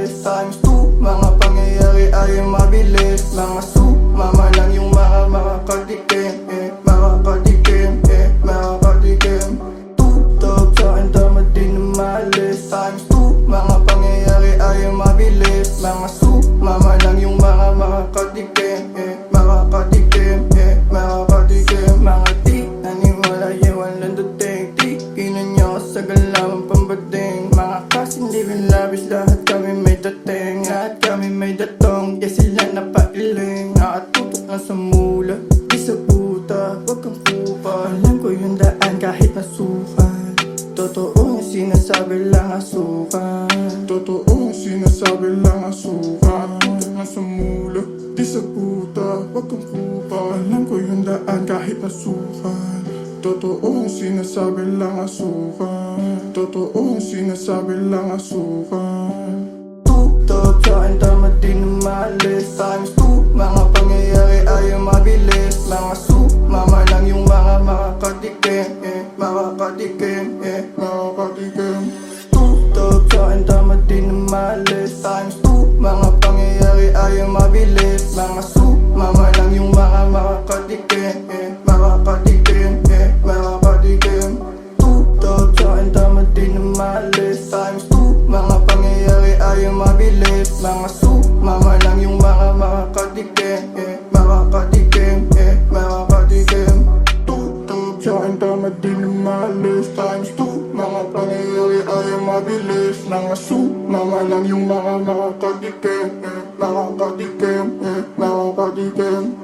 malis times 2, mga pangyayari ay mabilis. Mga sumama lang yung mga makakatikim, makakatikim, makakatikim. Tutog sa'kin tama din na malis times 2, mga pangyayari ay mabilis. Mga sumama lang yung mga makakatikim, makakatikim, makakatikim. Mga di naniwala yung walang dating, di kinanya sa galamang pambating. Mga kasindi rin labis, lahat kami may dating, lahat kami may datong. Di sila napailing, nakatutok lang sa mula, di sa puta, wag kang kupa. Alam ko yung daan kahit nasukan, totoo yung sinasabi lang asukan. Totoo yung sinasabi lang asukan. Tutok lang sa mula, di sa puta, wag kang kupa. Alam ko yung daan kahit nasukan, totoo yung sinasabi lang asukan. Totoo yung sinasabi lang asukan. Tutog sa'kin tama din na malis times 2, mga pangyayari ay mabilis. Mga sumama lang yung mga makakatikim, makakatikim, Nakakatikim. tutog sa'kin tama din na malis times 2, mga pangyayari ay mabilis. Mga sumama lang yung mga makakatikim, makakatikim, makakatikim. Tutog sa'kin tama din na malis times 2, mga pangyayari ay mabilis. Mga sumama lang yung mga makakatikim, makakatikim, makakatikim. Tutog sa'kin tama din na malis times 2, mga pangyayari ay mabilis. Mga sumama lang yung mga makakatikim, makakatikim, makakatikim.